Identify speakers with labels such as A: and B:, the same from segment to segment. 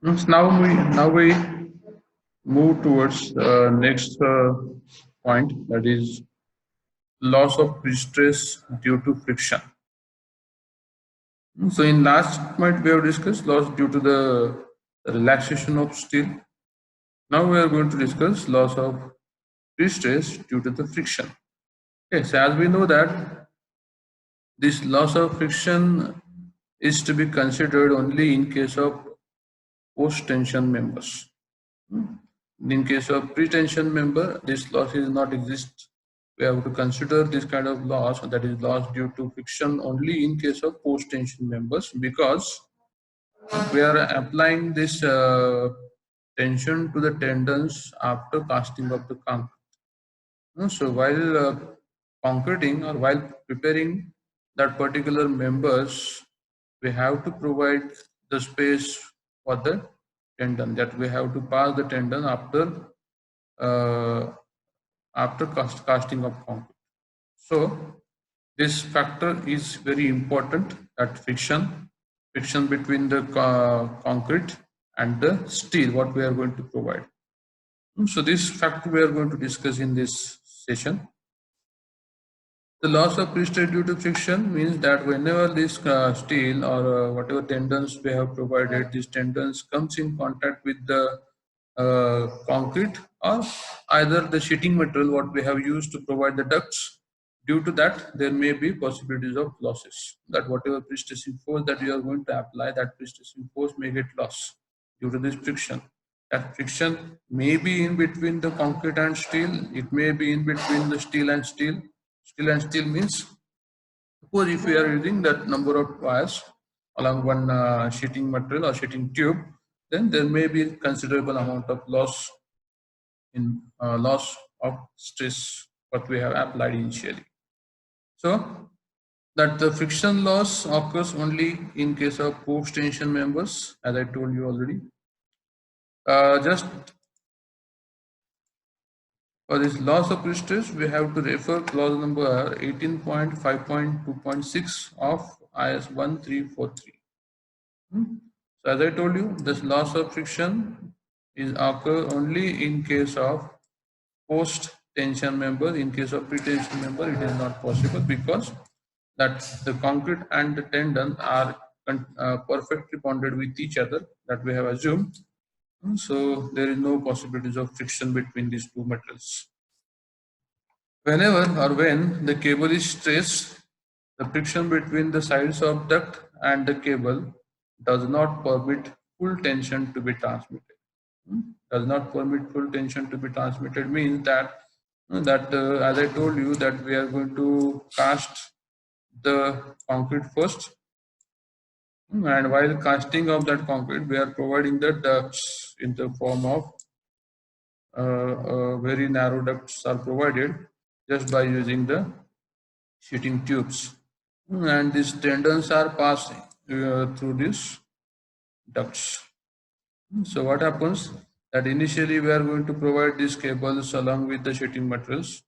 A: Now we move towards next point, that is loss of pre-stress due to friction. So in last point we have discussed loss due to the relaxation of steel. Now we are going to discuss loss of pre-stress due to the friction. Yes, as we know that this loss of friction is to be considered only in case of post-tension members. In case of pre-tension member, this loss is not exist. We have to consider this kind of loss, that is loss due to friction, only in case of post-tension members, because we are applying this tension to the tendons after casting of the concrete. So while concreting or while preparing that particular members, we have to provide the space for the tendon, that we have to pass the tendon uh, after casting of concrete. So this factor is very important, that friction between the concrete and the steel what we are going to provide. So this factor we are going to discuss in this session. The loss of pre-stress due to friction means that whenever this steel or whatever tendons we have provided, these tendons comes in contact with the concrete or either the sheeting material what we have used to provide the ducts. Due to that, there may be possibilities of losses. That whatever pre-stressing force that you are going to apply, that pre-stressing force may get lost due to this friction. That friction may be in between the concrete and steel. It may be in between the steel and steel. Steel and steel means, suppose if we are using that number of wires along one sheeting material or sheeting tube, then there may be considerable amount of loss of stress what we have applied initially. So that the friction loss occurs only in case of post tension members, as I told you already. Just for this loss of stress, we have to refer clause number 18.5.2.6 of IS 1343. So as I told you, this loss of friction is occur only in case of post tension member. In case of pre-tension member, it is not possible, because that the concrete and the tendon are perfectly bonded with each other, that we have assumed. So there is no possibilities of friction between these two metals. Whenever or when the cable is stressed, the friction between the sides of duct and the cable does not permit full tension to be transmitted. Does not permit full tension to be transmitted means that as I told you, that we are going to cast the concrete first, and while casting of that concrete, we are providing the ducts in the form of very narrow ducts are provided just by using the sheeting tubes, and these tendons are passed through these ducts. So what happens, that initially we are going to provide these cables along with the sheeting materials,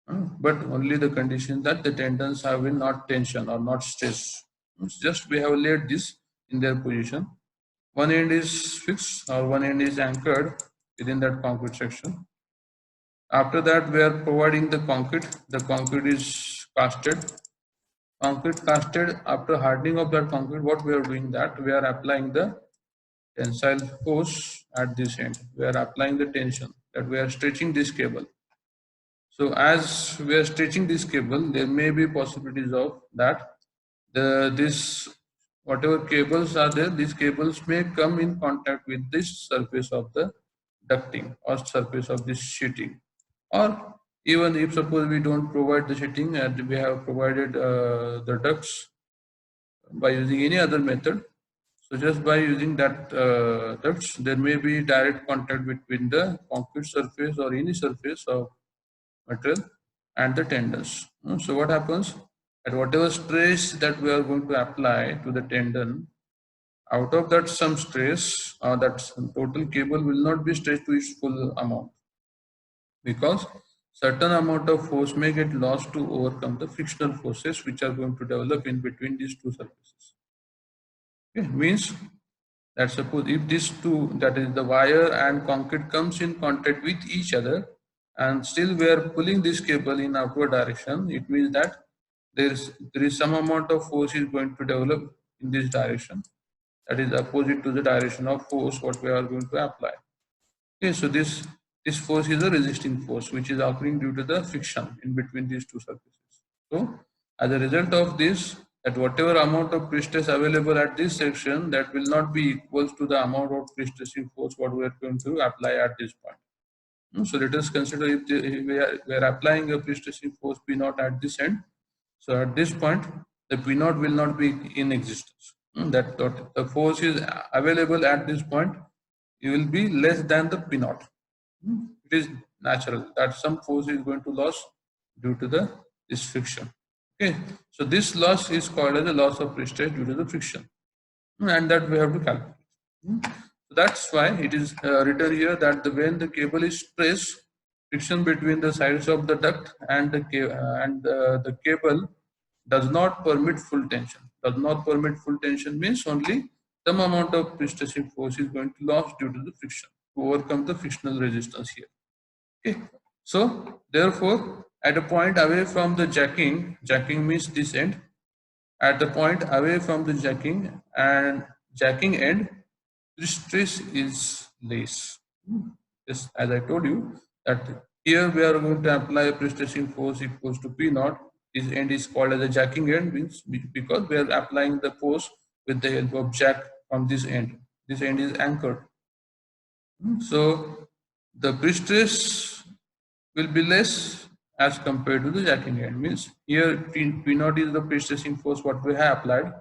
A: but only the condition that the tendons have been not tension or not stress. Just we have laid this in their position. One end is fixed or one end is anchored within that concrete section. After that, we are providing the concrete. The concrete is casted. Concrete casted, after hardening of that concrete, what we are doing, that we are applying the tensile force at this end. We are applying the tension, that we are stretching this cable. So as we are stretching this cable, there may be possibilities of that this whatever cables are there, these cables may come in contact with this surface of the ducting or surface of this sheeting, or even if suppose we don't provide the sheeting and we have provided the ducts by using any other method, so just by using that ducts, there may be direct contact between the concrete surface or any surface of material and the tendons. So what happens, at whatever stress that we are going to apply to the tendon, out of that some stress, that total cable will not be stretched to its full amount, because certain amount of force may get lost to overcome the frictional forces which are going to develop in between these two surfaces. Okay, means That suppose if these two, that is the wire and concrete, comes in contact with each other, and still we are pulling this cable in outward direction, it means that there is some amount of force is going to develop in this direction, that is opposite to the direction of force what we are going to apply. Okay, so this force is a resisting force which is occurring due to the friction in between these two surfaces. So as a result of this, that whatever amount of pre-stress available at this section, that will not be equal to the amount of pre-stressing force what we are going to apply at this point. So let us consider if we are applying a pre-stressing force P naught at this end. So at this point, the P naught will not be in existence. That the force is available at this point, it will be less than the P naught. It is natural that some force is going to lose due to this friction. Okay, so this loss is called as a loss of pre-stress due to the friction, and that we have to calculate. So that's why it is written here that when the cable is stressed, friction between the sides of the duct and the cable does not permit full tension. Does not permit full tension means only some amount of pre-stressing force is going to lose due to the friction to overcome the frictional resistance here. Okay, so therefore, at a point away from the jacking means this end. At the point away from the jacking end, the stress is less. Yes, as I told you that here we are going to apply a pre-stressing force equals to P naught. This end is called as a jacking end means because we are applying the force with the help of jack from this end. This end is anchored. So the pre-stress will be less as compared to the jacking end. Means here P naught is the pre-stressing force what we have applied,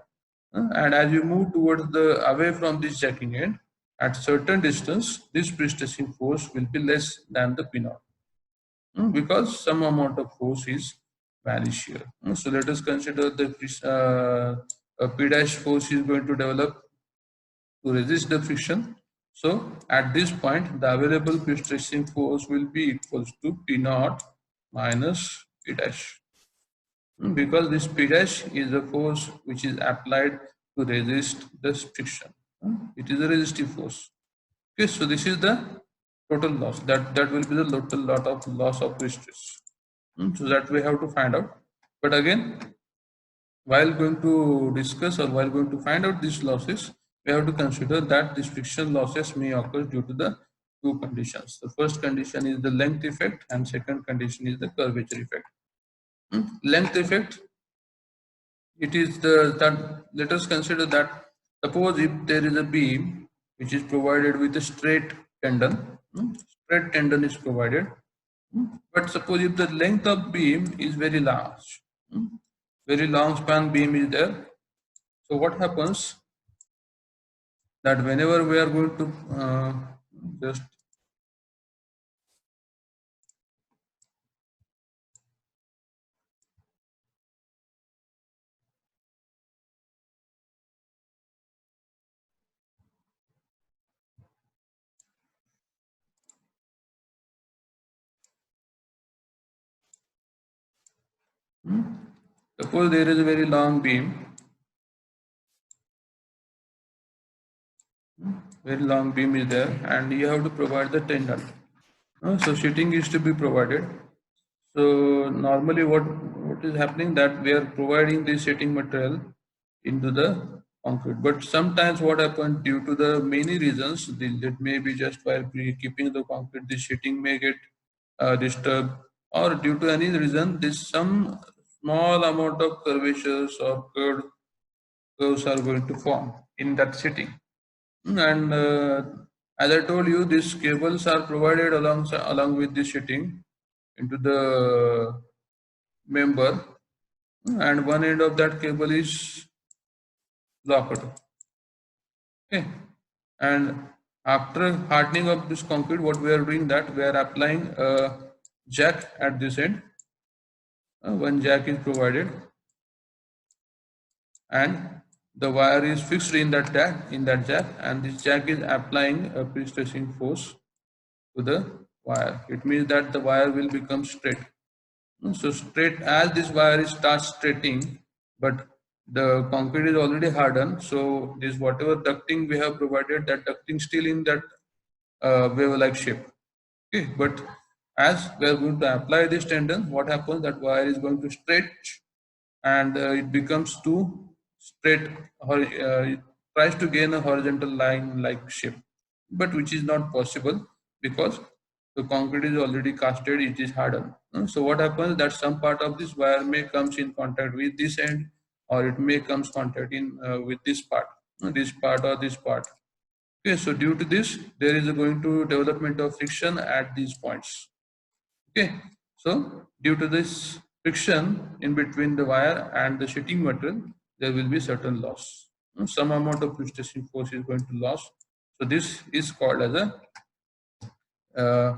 A: and as you move towards the away from this jacking end, at certain distance, this pre-stressing force will be less than the P naught, because some amount of force is vanished here. So let us consider the P dash force is going to develop to resist the friction. So at this point, the available pre-stressing force will be equals to P naught minus P dash, because this P dash is the force which is applied to resist the friction. It is a resistive force. Okay, so this is the total loss. That will be the total lot of loss of pre-stress. So that we have to find out. But again, while going to discuss or while going to find out these losses, we have to consider that these friction losses may occur due to the two conditions. The first condition is the length effect, and second condition is the curvature effect. Length effect, it is that let us consider that suppose if there is a beam which is provided with a straight tendon, straight tendon is provided, but suppose if the length of beam is very large, very long span beam is there. So what happens that whenever we are going to just suppose there is a very long beam, very long beam is there, and you have to provide the tendon. So sheeting is to be provided. So normally what is happening that we are providing the sheeting material into the concrete, but sometimes what happens due to the many reasons, that may be just while keeping the concrete, the sheeting may get disturbed, or due to any reason this some small amount of curvatures or curves are going to form in that sheeting. And as I told you, these cables are provided along with the sheeting into the member, and one end of that cable is locked. Okay, and after hardening of this concrete, what we are doing that we are applying a jack at this end. One jack is provided, and the wire is fixed in that jack, and this jack is applying a pre-stressing force to the wire. It means that the wire will become straight. So straight as this wire starts straightening, but the concrete is already hardened, so this whatever ducting we have provided, that ducting still in that wave-like shape. Okay, but as we are going to apply this tendon, what happens, that wire is going to stretch and it becomes too straight, or it tries to gain a horizontal line like shape, but which is not possible because the concrete is already casted, it is hardened. So what happens, that some part of this wire may comes in contact with this end, or it may comes contact in with this part, or this part. Okay, so due to this, there is going to development of friction at these points. Okay, so due to this friction in between the wire and the sheeting material, there will be certain loss. Some amount of pre-stressing force is going to loss. So this is called as a uh,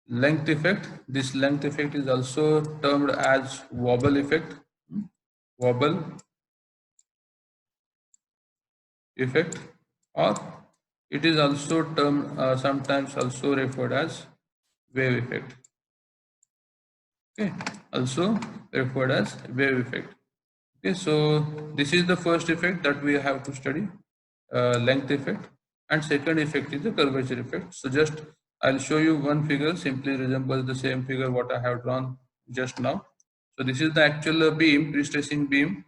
A: length effect. This length effect is also termed as wobble effect. Wobble effect, or it is also termed sometimes also referred as wave effect. Okay, also referred as wave effect. Okay, so this is the first effect that we have to study, length effect, and second effect is the curvature effect. So just I'll show you one figure, simply resembles the same figure what I have drawn just now. So this is the actual beam, pre-stressing beam,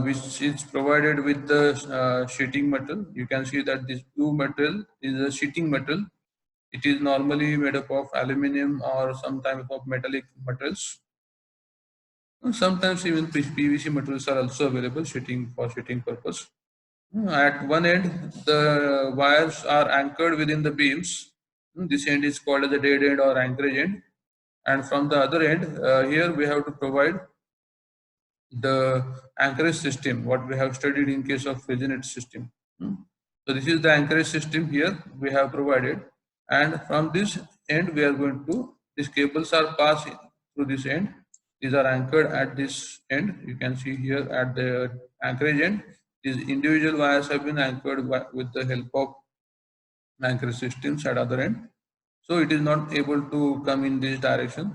A: which is provided with the sheeting metal. You can see that this blue metal is a sheeting metal. It is normally made up of aluminum or some type of metallic metals. Sometimes even PVC materials are also available sheeting for sheeting purpose. At one end, the wires are anchored within the beams. This end is called as the dead end or anchorage end. And from the other end, here we have to provide the anchorage system, what we have studied in case of resonate system. So this is the anchorage system here we have provided, and from this end we are going to, these cables are passed through this end. These are anchored at this end. You can see here at the anchorage end, these individual wires have been anchored with the help of anchorage systems at other end. So it is not able to come in this direction.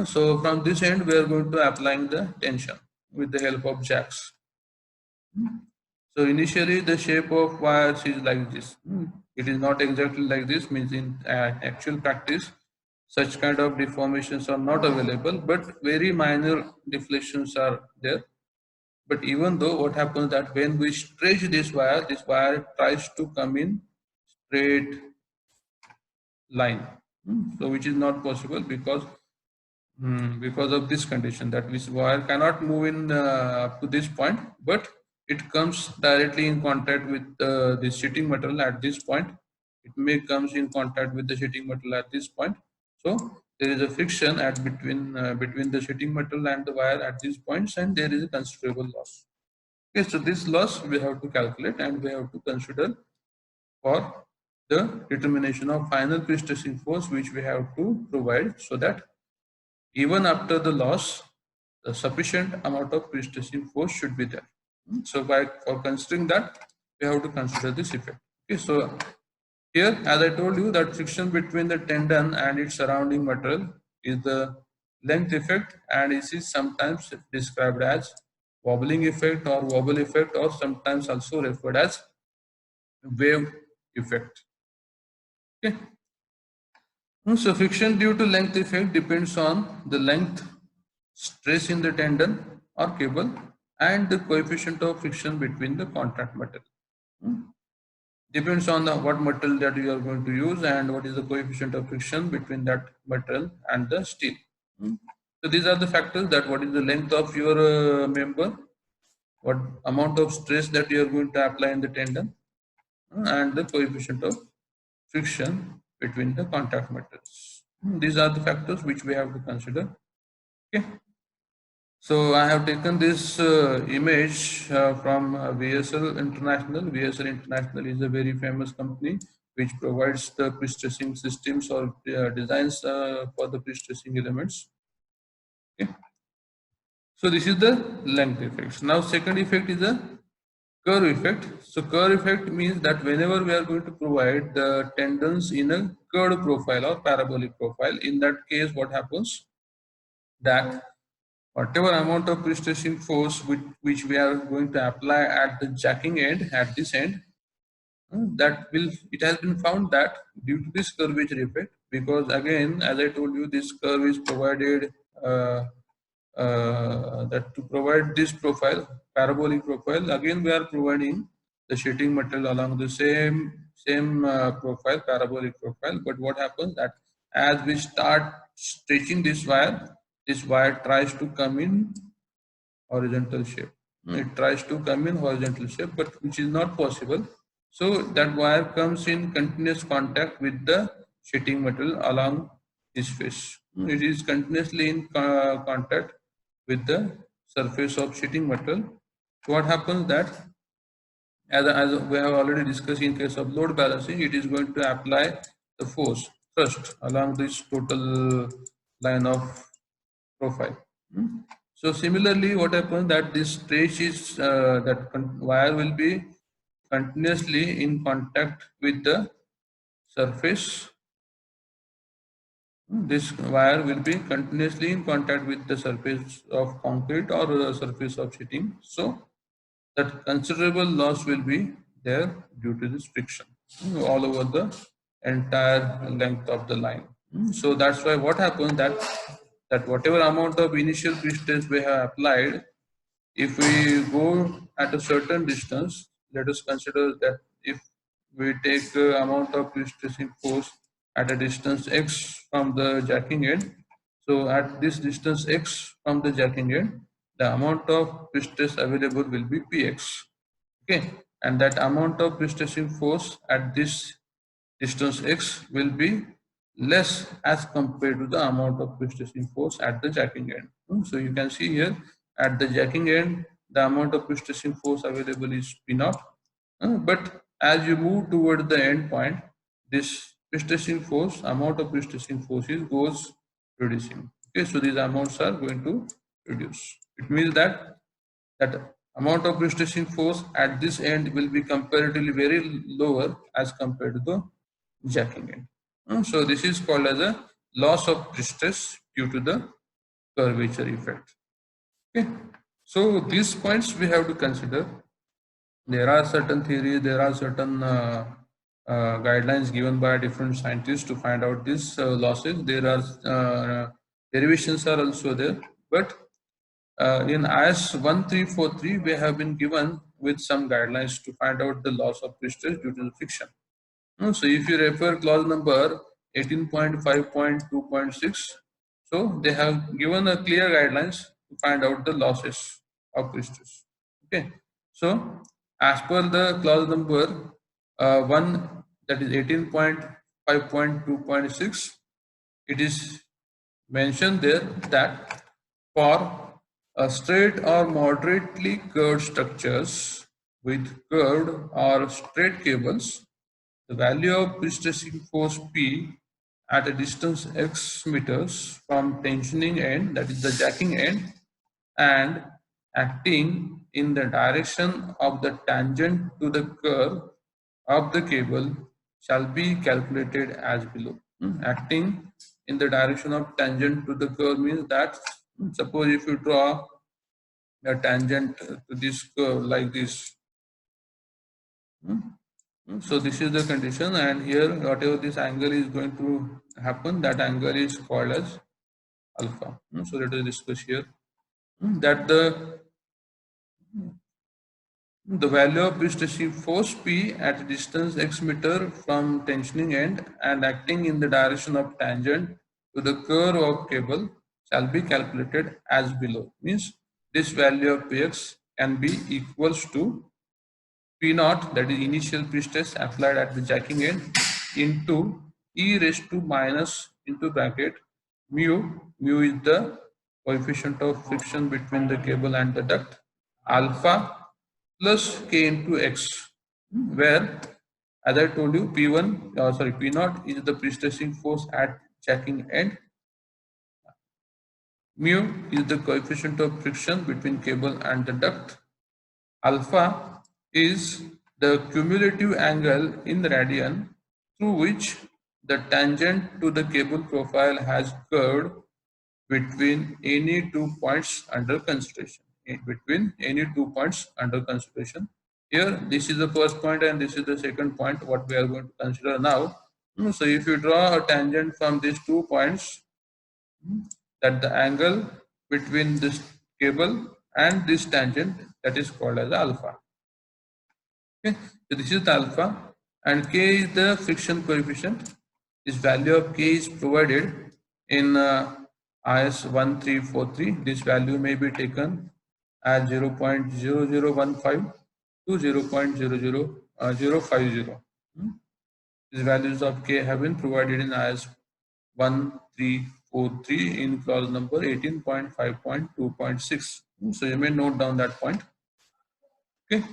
A: So from this end, we are going to applying the tension with the help of jacks. So initially, the shape of wires is like this. It is not exactly like this. Means in actual practice, such kind of deformations are not available, but very minor deflections are there. But even though, what happens that when we stretch this wire tries to come in straight line. So which is not possible because of this condition, that this wire cannot move in up to this point, but it comes directly in contact with the sheeting metal at this point. It may comes in contact with the sheeting metal at this point. So there is a friction at between the sheeting metal and the wire at these points, and there is a considerable loss. Okay, so this loss we have to calculate, and we have to consider for the determination of final pre-stressing force which we have to provide, so that even after the loss, the sufficient amount of pre-stressing force should be there. So for considering that, we have to consider this effect. Okay, so here, as I told you, that friction between the tendon and its surrounding material is the length effect, and it is sometimes described as wobbling effect or wobble effect, or sometimes also referred as wave effect. Okay. So friction due to length effect depends on the length, stress in the tendon or cable, and the coefficient of friction between the contact metal. Depends on what metal that you are going to use, and what is the coefficient of friction between that metal and the steel. So these are the factors, that what is the length of your member, what amount of stress that you are going to apply in the tendon, and the coefficient of friction between the contact metals. These are the factors which we have to consider. Okay. So I have taken this image from VSL International. VSL International is a very famous company which provides the pre-stressing systems or designs for the pre-stressing elements. Okay. So this is the length effect. Now second effect is the curve effect. So curve effect means that whenever we are going to provide the tendons in a curved profile or parabolic profile, in that case what happens, that whatever amount of pre-stressing force which we are going to apply at the jacking end, at this end, that will, it has been found that due to this curvature effect, because again, as I told you, this curve is provided uh, that to provide this profile, parabolic profile, again we are providing the sheeting material along the same profile, parabolic profile. But what happens that as we start stretching this wire tries to come in horizontal shape. It tries to come in horizontal shape, but which is not possible. So that wire comes in continuous contact with the sheeting material along this face. It is continuously in contact with the surface of sheeting material. So what happens that, as we have already discussed, in case of load balancing, it is going to apply the force thrust along this total line of profile. So similarly, what happens that this stretch is wire will be continuously in contact with the surface. This wire will be continuously in contact with the surface of concrete or the surface of sheeting. So that considerable loss will be there due to this friction all over the entire length of the line. So that's why what happens that whatever amount of initial pre-stress we have applied, if we go at a certain distance, let us consider that if we take the amount of pre-stressing force at a distance x from the jacking end, so at this distance x from the jacking end, the amount of pre-stress available will be px. Okay, and that amount of pre-stressing force at this distance x will be less as compared to the amount of pre-stressing force at the jacking end. So you can see here at the jacking end, the amount of pre-stressing force available is P naught. But as you move toward the end point, this pre-stressing force, amount of pre-stressing forces goes reducing. Okay, so these amounts are going to reduce. It means that amount of pre-stressing force at this end will be comparatively very lower as compared to the jacking end. So this is called as a loss of pre-stress due to the curvature effect. Okay. So these points we have to consider. There are certain theories, there are certain guidelines given by different scientists to find out these losses. There are derivations are also there, but in IS 1343, we have been given with some guidelines to find out the loss of pre-stress due to the friction. So if you refer clause number 18.5.2.6, so they have given a clear guidelines to find out the losses of pre-stress. Okay, so as per the clause number 1, that is 18.5.2.6, it is mentioned there that for straight or moderately curved structures with curved or straight cables, the value of pre-stressing force P at a distance x meters from tensioning end, that is the jacking end, and acting in the direction of the tangent to the curve of the cable shall be calculated as below. Acting in the direction of tangent to the curve means that, suppose if you draw a tangent to this curve like this. So this is the condition, and here whatever this angle is going to happen, that angle is called as alpha. So let us discuss here that the value of pre-stressing force P at a distance x meter from tensioning end and acting in the direction of tangent to the curve of cable shall be calculated as below. Means this value of Px can be equals to P naught, that is initial pre-stress applied at the jacking end, into e raised to minus into bracket mu. Mu is the coefficient of friction between the cable and the duct, alpha plus k into x, where, as I told you, P naught is the pre-stressing force at jacking end, mu is the coefficient of friction between cable and the duct, alpha is the cumulative angle in radian through which the tangent to the cable profile has curved between any 2 points under consideration. Between any 2 points under consideration. Here, this is the first point and this is the second point, what we are going to consider now. So if you draw a tangent from these 2 points, that the angle between this cable and this tangent, that is called as alpha. Okay, so this is the alpha, and k is the friction coefficient. This value of k is provided in IS 1343. This value may be taken as 0.0015 to 0.00050. These values of k have been provided in IS 1343 in clause number 18.5.2.6. So you may note down that point. Okay.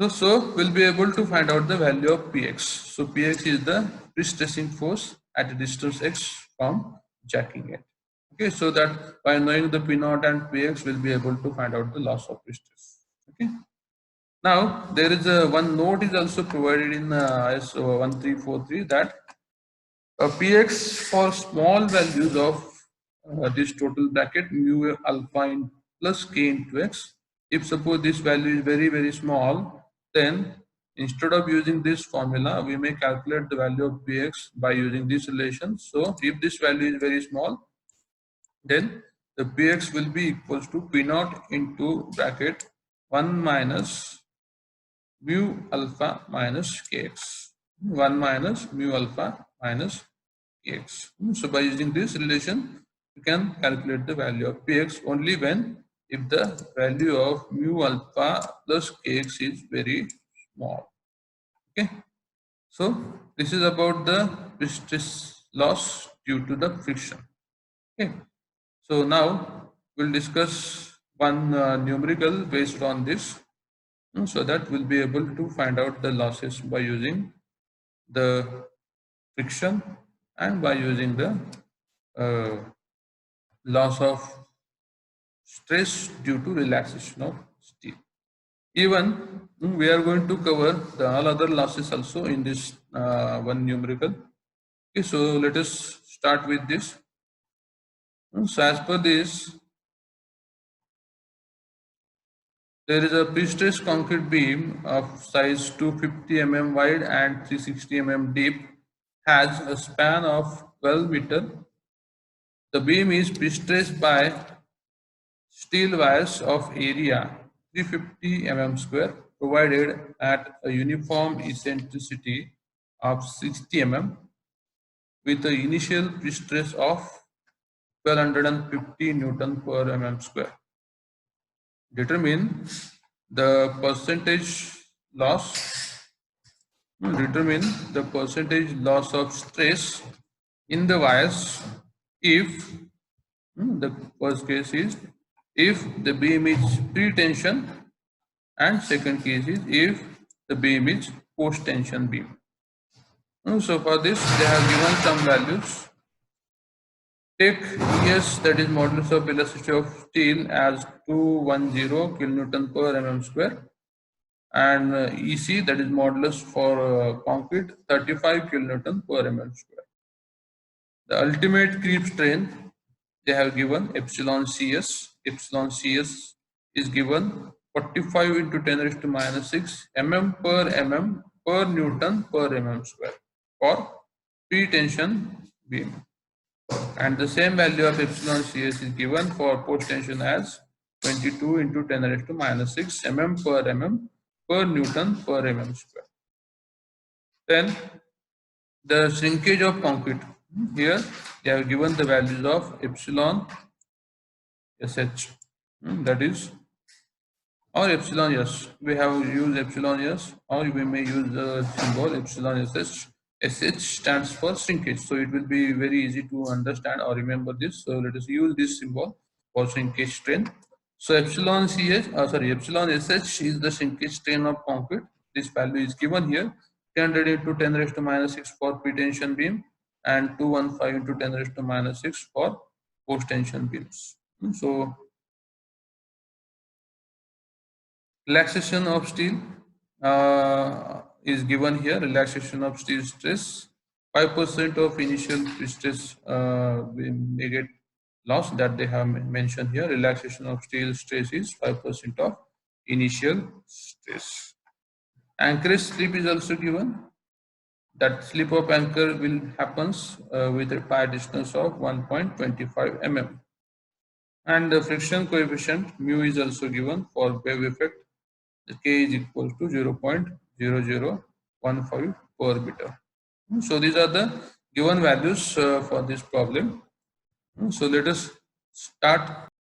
A: So we'll be able to find out the value of Px. So Px is the pre-stressing force at a distance x from jacking it. Okay, so that by knowing the P0 and Px, we'll be able to find out the loss of pre-stress. Okay. Now there is one note is also provided in ISO 1343 that Px for small values of this total bracket mu alpha in plus k into x. If suppose this value is very small, then instead of using this formula, we may calculate the value of Px by using this relation. So if this value is very small, then the Px will be equals to P0 into bracket 1 minus mu alpha minus kx. 1 minus mu alpha minus kx. So by using this relation, you can calculate the value of Px only when if the value of mu alpha plus kx is very small. Okay. So this is about the stress loss due to the friction. Okay. So now we'll discuss one numerical based on this, so that we'll be able to find out the losses by using the friction and by using the loss of stress due to relaxation of steel. Even we are going to cover the all other losses also in this one numerical. Okay, so let us start with this. So as per this, there is a pre-stressed concrete beam of size 250 mm wide and 360 mm deep, has a span of 12 meter. The beam is pre-stressed by steel wires of area 350 mm square provided at a uniform eccentricity of 60 mm with the initial pre-stress of 1250 Newton per mm square. Determine the percentage loss. Determine the percentage loss of stress in the wires if the first case is if the beam is pre-tension, and second case is if the beam is post-tension beam. So for this they have given some values. Take ES, that is modulus of elasticity of steel, as 210 kilonewton per mm square, and EC, that is modulus for concrete, 35 kilonewton per mm square. The ultimate creep strength they have given epsilon CS. Epsilon CS is given 45 into 10 raised to minus 6 mm per Newton per mm square for pre-tension beam. And the same value of epsilon CS is given for post-tension as 22 into 10 raised to minus 6 mm per Newton per mm square. Then the shrinkage of concrete. Here they have given the values of epsilon SH, that is, or epsilon S. We have used epsilon S, or we may use the symbol epsilon SH. SH stands for shrinkage, so it will be very easy to understand or remember this. So let us use this symbol for shrinkage strain. So epsilon SH is the shrinkage strain of concrete. This value is given here, 300 into 10 raised to minus 6 for pre-tension beam and 215 into 10 raised to minus 6 for post-tension beams. So relaxation of steel is given here. Relaxation of steel stress, 5% of initial stress we may get loss that they have mentioned here. Relaxation of steel stress is 5% of initial stress. Anchorage slip is also given. That slip of anchor will happens with a pi distance of 1.25 mm. And the friction coefficient mu is also given for wave effect. The K is equal to 0.0015 per meter. So these are the given values for this problem. So let us start